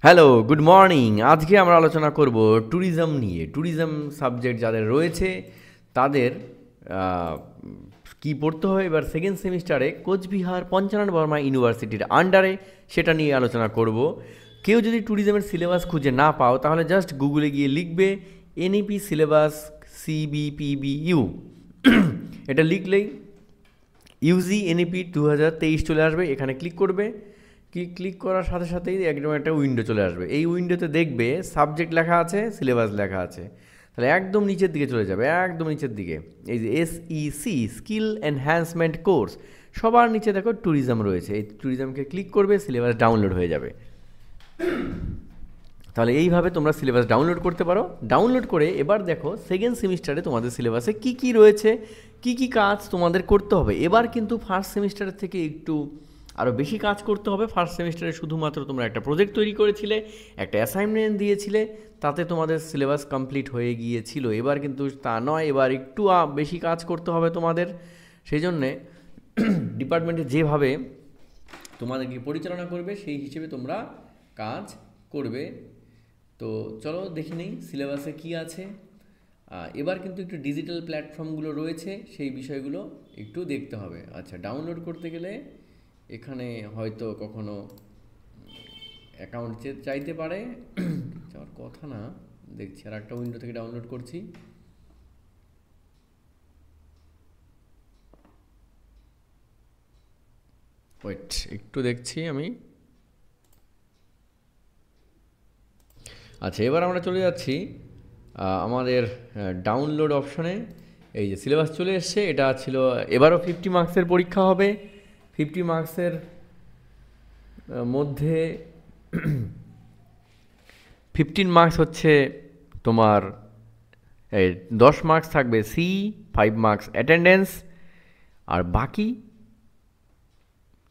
Hello, good morning. আজকে আমরা আলোচনা করব ট্যুরিজম নিয়ে। ট্যুরিজম সাবজেক্ট যাদের রয়েছে তাদের আহ, কি পড়তে হয় এবার সেকেন্ড সেমিস্টারে কোচবিহার পঞ্চানন বর্মা ইউনিভার্সিটির আন্ডারে, সেটা নিয়ে আলোচনা করব। কেউ যদি ট্যুরিজমের সিলেবাস খুঁজে না পাও তাহলে জাস্ট গুগলে গিয়ে লিখবে এনইপি সিলেবাস সিবিপিবিইউ। এটা লিখলেই ইউজি এনইপি 2023 চলে আসবে। এখানে ক্লিক করবে, ক্লিক করার সাথে সাথেই একদম একটা উইন্ডো চলে আসবে। এই উইন্ডোতে দেখবে সাবজেক্ট লেখা আছে, সিলেবাস লেখা আছে। তাহলে একদম নিচের দিকে চলে যাবে, একদম নিচের দিকে এই যে SEC স্কিল এনহ্যান্সমেন্ট কোর্স, সবার নিচে দেখো ট্যুরিজম রয়েছে। এই ট্যুরিজমকে ক্লিক করবে, সিলেবাস ডাউনলোড হয়ে যাবে। তাহলে এইভাবে তোমরা সিলেবাস ডাউনলোড করতে পারো। ডাউনলোড করে এবার দেখো সেকেন্ড সেমিস্টারে তোমাদের সিলেবাসে কি কি রয়েছে, কি কি কাজ তোমাদের করতে হবে। এবার কিন্তু ফার্স্ট সেমিস্টারের থেকে একটু আরও বেশি কাজ করতে হবে। ফার্স্ট সেমিস্টারে শুধুমাত্র তোমরা একটা প্রজেক্ট তৈরি করেছিলে, একটা অ্যাসাইনমেন্ট দিয়েছিলে, তাতে তোমাদের সিলেবাস কমপ্লিট হয়ে গিয়েছিল। এবার কিন্তু তা নয়, এবার একটু বেশি কাজ করতে হবে তোমাদের। সেই জন্যে ডিপার্টমেন্টে যেভাবে তোমাদেরকে পরিচালনা করবে সেই হিসেবে তোমরা কাজ করবে। তো চলো দেখে নেই সিলেবাসে কি আছে। এবার কিন্তু একটু ডিজিটাল প্ল্যাটফর্মগুলো রয়েছে, সেই বিষয়গুলো একটু দেখতে হবে। আচ্ছা, ডাউনলোড করতে গেলে এখানে হয়তো কখনো অ্যাকাউন্ট চাইতে পারে, যাওয়ার কথা না। দেখছি আর একটা উইন্ডো থেকে ডাউনলোড করছি। ওয়েট, একটু দেখছি আমি। আচ্ছা, এবার আমরা চলে যাচ্ছি আমাদের ডাউনলোড অপশনে। এই যে সিলেবাস চলে এসছে, এটা ছিল এবারও 50 মার্কসের পরীক্ষা হবে। 50 মার্কসের মধ্যে 15 মার্কস হচ্ছে তোমার, এই 10 মার্কস থাকবে সি, 5 মার্কস অ্যাটেন্ডেন্স, আর বাকি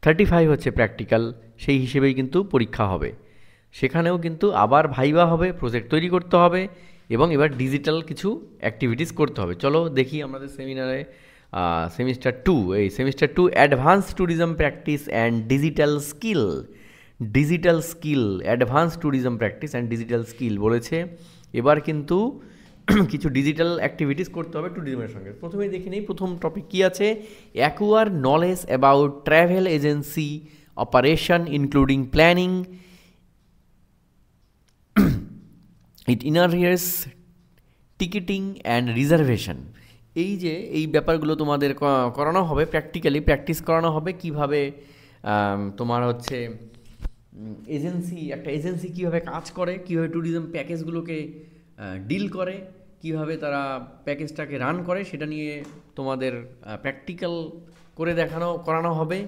35 হচ্ছে প্র্যাকটিক্যাল। সেই হিসেবেই কিন্তু পরীক্ষা হবে। সেখানেও কিন্তু আবার ভাইবা হবে, প্রজেক্ট তৈরি করতে হবে, এবং এবার ডিজিটাল কিছু অ্যাক্টিভিটিস করতে হবে। চলো দেখি আমাদের সেমিনারে সেমিস্টার 2, এই semester 2 advance tourism practice and digital skill. Digital skill, advance tourism practice and digital skill বলেছে। এবার কিন্তু কিছু ডিজিটাল অ্যাক্টিভিটিস করতে হবে ট্যুরিজমের সঙ্গে। প্রথমেই দেখে নিই প্রথম টপিক কী আছে। Acquire knowledge about travel agency operation including planning, itineraries ticketing and reservation. এই যে এই ব্যাপারগুলো তোমাদের করানো হবে, প্র্যাকটিক্যালি প্র্যাকটিস করানো হবে। কিভাবে তোমার হচ্ছে একটা এজেন্সি কীভাবে কাজ করে, কীভাবে ট্যুরিজম প্যাকেজগুলোকে ডিল করে, কীভাবে তারা প্যাকেজটাকে রান করে, সেটা নিয়ে তোমাদের প্র্যাকটিক্যাল করে করানো হবে।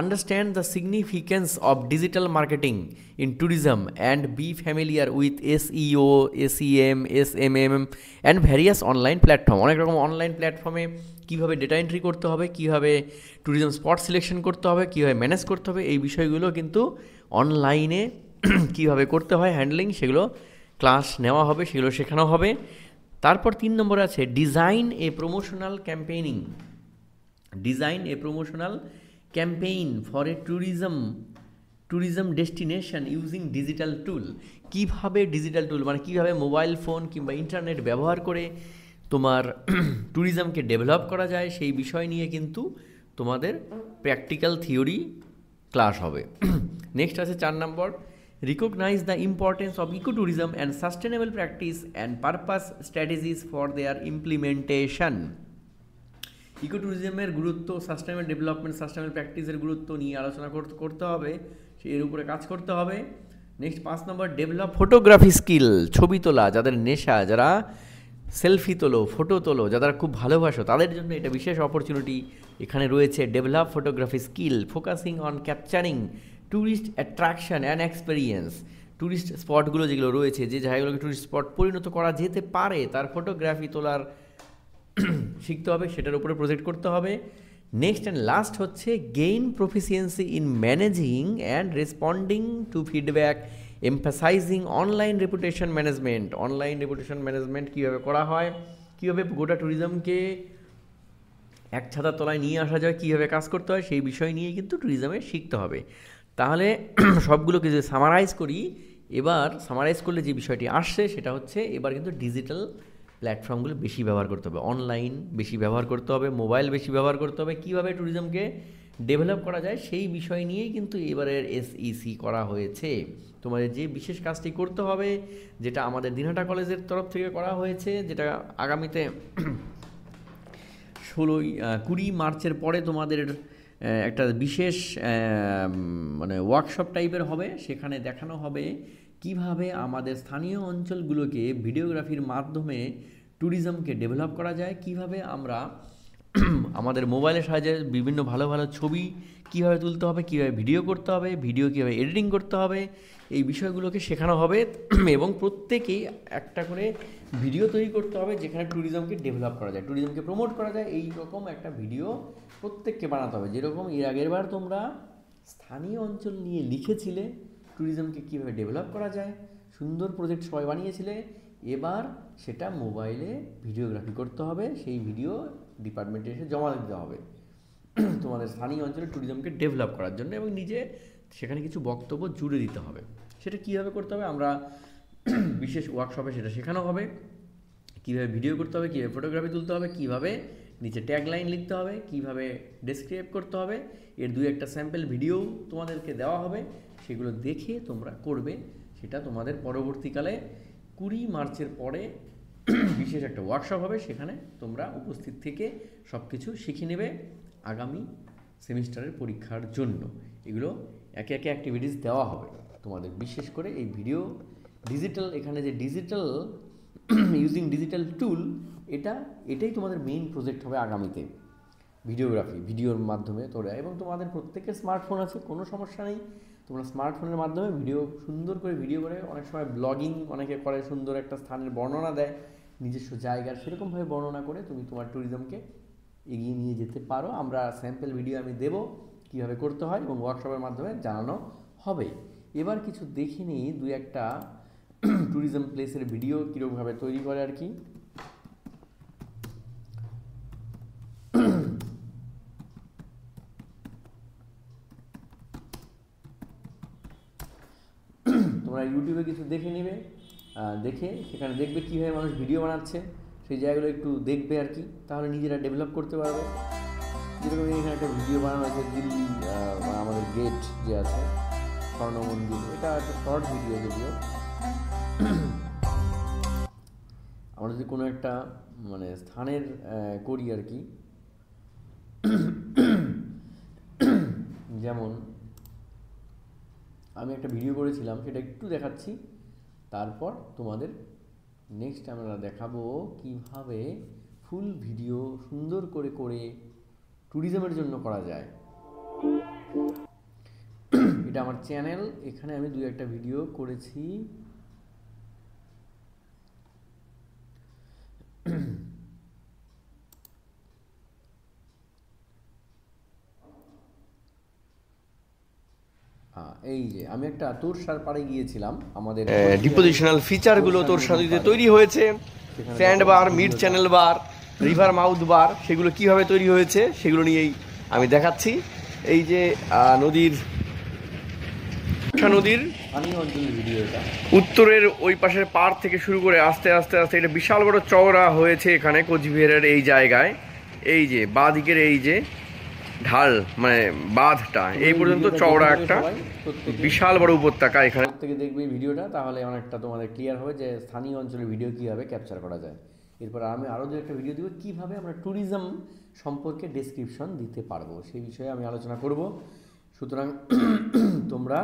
Understand the significance of digital marketing in tourism and B familiar with SEO, SEM, SMM and various online platform. অনেক রকম অনলাইন প্ল্যাটফর্মে কীভাবে ডেটা এন্ট্রি করতে হবে, কীভাবে ট্যুরিজম স্পট সিলেকশন করতে হবে, কীভাবে ম্যানেজ করতে হবে, এই বিষয়গুলো কিন্তু অনলাইনে কীভাবে করতে হয় হ্যান্ডলিং, সেগুলো ক্লাস নেওয়া হবে, সেগুলো শেখানো হবে। তারপর 3 নম্বরে আছে design A promotional campaigning. Design A promotional campaign for a tourism destination using digital tool. কীভাবে ডিজিটাল টুল মানে কীভাবে মোবাইল ফোন কিংবা ইন্টারনেট ব্যবহার করে তোমার ট্যুরিজমকে ডেভেলপ করা যায়, সেই বিষয় নিয়ে কিন্তু তোমাদের প্র্যাকটিক্যাল থিওরি ক্লাস হবে। নেক্সট আছে 4 নম্বর, recognise the importance of eco tourism and sustainable practice and purpose strategies for their implementation. Eco ট্যুরিজমের গুরুত্ব, সাস্টেনেবল ডেভেলপমেন্ট, সাস্টেনেবল প্র্যাকটিসের গুরুত্ব নিয়ে আলোচনা করতে হবে, এর উপরে কাজ করতে হবে। নেক্সট 5 নম্বর, ডেভেলপ ফটোগ্রাফি স্কিল। ছবি তোলা, যাদের নেশা, যারা সেলফি তোলো, ফটো তোলো, যারা খুব ভালোবাসো, তাদের জন্য এটা বিশেষ অপরচুনিটি এখানে রয়েছে। Develop photography skill focusing on capturing tourist attraction and experience. Tourist স্পটগুলো যেগুলো রয়েছে, যে জায়গাগুলোকে ট্যুরিস্ট স্পট পরিণত করা যেতে পারে, তার ফটোগ্রাফি তোলার শিখতে হবে, সেটার উপরে প্রজেক্ট করতে হবে। নেক্সট অ্যান্ড লাস্ট হচ্ছে gain proficiency in managing and responding two feedback, emphasising online reputation management. Online reputation management কীভাবে করা হয়, কীভাবে গোটা ট্যুরিজমকে এক ছাতার তলায় নিয়ে আসা যায়, কীভাবে কাজ করতে হয়, সেই বিষয় নিয়ে কিন্তু ট্যুরিজমে শিখতে হবে। তাহলে সবগুলোকে যদি সামারাইজ করি, এবার সামারাইজ করলে যে বিষয়টি আসছে সেটা হচ্ছে এবার কিন্তু ডিজিটাল প্ল্যাটফর্মগুলো বেশি ব্যবহার করতে হবে, অনলাইন বেশি ব্যবহার করতে হবে, মোবাইল বেশি ব্যবহার করতে হবে, কীভাবে ট্যুরিজমকে ডেভেলপ করা যায় সেই বিষয় নিয়েই কিন্তু এবারের এসইসি করা হয়েছে। তোমাদের যে বিশেষ কাজটি করতে হবে, যেটা আমাদের দিনহাটা কলেজের তরফ থেকে করা হয়েছে, যেটা আগামীতে 20 মার্চের পরে তোমাদের একটা বিশেষ মানে ওয়ার্কশপ টাইপের হবে, সেখানে দেখানো হবে কিভাবে আমাদের স্থানীয় অঞ্চলগুলোকে ভিডিওগ্রাফির মাধ্যমে ট্যুরিজমকে ডেভেলপ করা যায়, কিভাবে আমরা আমাদের মোবাইলের সাহায্যে বিভিন্ন ভালো ভালো ছবি কীভাবে তুলতে হবে, কীভাবে ভিডিও করতে হবে, ভিডিও কীভাবে এডিটিং করতে হবে, এই বিষয়গুলোকে শেখানো হবে। এবং প্রত্যেকেই একটা করে ভিডিও তৈরি করতে হবে যেখানে ট্যুরিজমকে ডেভেলপ করা যায়, ট্যুরিজমকে প্রমোট করা যায়, এই রকম একটা ভিডিও প্রত্যেককে বানাতে হবে। যেরকম এর আগেরবার তোমরা স্থানীয় অঞ্চল নিয়ে লিখেছিলে ট্যুরিজমকে কীভাবে ডেভেলপ করা যায়, সুন্দর প্রজেক্ট সবাই বানিয়েছিলে, এবার সেটা মোবাইলে ভিডিওগ্রাফি করতে হবে, সেই ভিডিও ডিপার্টমেন্টে এসে জমা দিতে হবে তোমাদের স্থানীয় অঞ্চলে ট্যুরিজমকে ডেভেলপ করার জন্য, এবং নিজে সেখানে কিছু বক্তব্য জুড়ে দিতে হবে। সেটা কীভাবে করতে হবে আমরা বিশেষ ওয়ার্কশপে সেটা শেখানো হবে, কীভাবে ভিডিও করতে হবে, কীভাবে ফটোগ্রাফি তুলতে হবে, কীভাবে নিচে ট্যাগলাইন লিখতে হবে, কীভাবে ডেসক্রাইব করতে হবে, এর 2-1 স্যাম্পল ভিডিও তোমাদেরকে দেওয়া হবে, সেগুলো দেখে তোমরা করবে। সেটা তোমাদের পরবর্তীকালে 20 মার্চের পরে বিশেষ একটা ওয়ার্কশপ হবে, সেখানে তোমরা উপস্থিত থেকে সব কিছু শিখে নেবে আগামী সেমিস্টারের পরীক্ষার জন্য। এগুলো একে একে অ্যাক্টিভিটিস দেওয়া হবে তোমাদের, বিশেষ করে এই ভিডিও ডিজিটাল, এখানে যে ডিজিটাল ইউজিং ডিজিটাল টুল, এটাই তোমাদের মেইন প্রজেক্ট হবে আগামীতে, ভিডিওগ্রাফি, ভিডিওর মাধ্যমে তোমরা। এবং তোমাদের প্রত্যেকের স্মার্টফোন আছে, কোনো সমস্যা নেই, তোমরা স্মার্টফোনের মাধ্যমে ভিডিও সুন্দর করে ভিডিও করে, অনেক সময় ব্লগিং অনেকে করে, সুন্দর একটা স্থানের বর্ণনা দেয় নিজস্ব জায়গার, সেরকমভাবে বর্ণনা করে তুমি তোমার ট্যুরিজমকে এগিয়ে নিয়ে যেতে পারো। আমরা স্যাম্পল ভিডিও আমি দেবো কীভাবে করতে হয়, এবং ওয়ার্কশপের মাধ্যমে জানানো হবে। এবার কিছু দেখে নিই 2-1 ট্যুরিজম প্লেসের ভিডিও কীরকমভাবে তৈরি করে আর কি। তোমরা ইউটিউবে কিছু দেখে নেবে, দেখে সেখানে দেখবে কীভাবে মানুষ ভিডিও বানাচ্ছে, সেই জায়গাগুলো একটু দেখবে আর কি, তাহলে নিজেরা ডেভেলপ করতে পারবে। যেরকম এখানে একটা ভিডিও বানানো হয়েছে দিল্লি, আমাদের গেট যে আছে স্বর্ণ মন্দির, এটা একটা শর্ট ভিডিও, যদিও আমরা যদি কোনো একটা মানে স্থানের করি আর কি, যেমন আমি একটা ভিডিও করেছিলাম, সেটা একটু দেখাচ্ছি, তারপর তোমাদের নেক্সট আমরা দেখাবো কিভাবে ফুল ভিডিও সুন্দর করে করে ট্যুরিজমের জন্য করা যায়। এটা আমার চ্যানেল, এখানে আমি 2-1 ভিডিও করেছি। এই যে আমি একটা তোরসার পাড়ে গিয়েছিলাম, আমাদের ডিপোজিশনাল ফিচারগুলো তোরসার নদীতে তৈরি হয়েছে, স্যান্ড বার, মিড চ্যানেল বার, রিভার মাউথ বার, সেগুলো কিভাবে তৈরি হয়েছে সেগুলো নিয়েই আমি দেখাচ্ছি। এই যে নদীর উত্তরের ওই পাশের পাড় থেকে শুরু করে আস্তে আস্তে আস্তে এটা বিশাল বড় চওড়া হয়েছে এখানে কোচবিহারের এই জায়গায়। এই যে বাঁ দিকের এই যে ঢাল মানে বাঁধটা এই পর্যন্ত চওড়া একটা বিশাল বড় উপত্যকা। এখানে থেকে দেখবে ভিডিওটা, তাহলে অনেকটা তোমাদের ক্লিয়ার হবে যে স্থানীয় অঞ্চলের ভিডিও কীভাবে ক্যাপচার করা যায়। এরপর আমি আরও 2-1 ভিডিও দেবো কীভাবে আমরা ট্যুরিজম সম্পর্কে ডেসক্রিপশন দিতে পারবো, সেই বিষয়ে আমি আলোচনা করব। সুতরাং তোমরা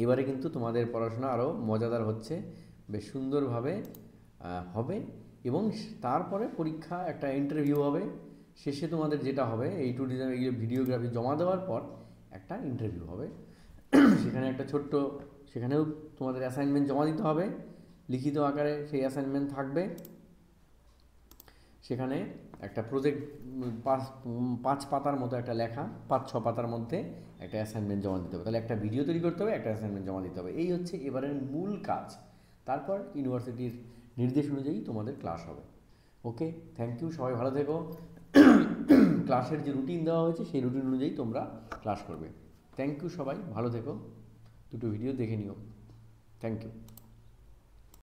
এবারে কিন্তু তোমাদের পড়াশোনা আরও মজাদার হচ্ছে, বেশ সুন্দরভাবে হবে। এবং তারপরে পরীক্ষা, একটা ইন্টারভিউ হবে, শেষে তোমাদের যেটা হবে এই ট্যুরিজম এই ভিডিওগ্রাফি জমা দেওয়ার পর একটা ইন্টারভিউ হবে, সেখানে একটা ছোট্ট, সেখানেও তোমাদের অ্যাসাইনমেন্ট জমা দিতে হবে লিখিত আকারে, সেই অ্যাসাইনমেন্ট থাকবে। সেখানে একটা প্রজেক্ট 5 পাতার মতো একটা লেখা, 5-6 পাতার মধ্যে একটা অ্যাসাইনমেন্ট জমা দিতে হবে, তাহলে একটা ভিডিও তৈরি করতে হবে, একটা অ্যাসাইনমেন্ট জমা দিতে হবে। এই হচ্ছে এবারের মূল কাজ। তারপর ইউনিভার্সিটির নির্দেশ অনুযায়ী তোমাদের ক্লাস হবে। ওকে, থ্যাংক ইউ, সবাই ভালো থেকো। ক্লাসের যে রুটিন দেওয়া হয়েছে সেই রুটিন অনুযায়ী তোমরা ক্লাস করবে। থ্যাংক ইউ, সবাই ভালো থেকো। 2 ভিডিও দেখে নিও। Thank you.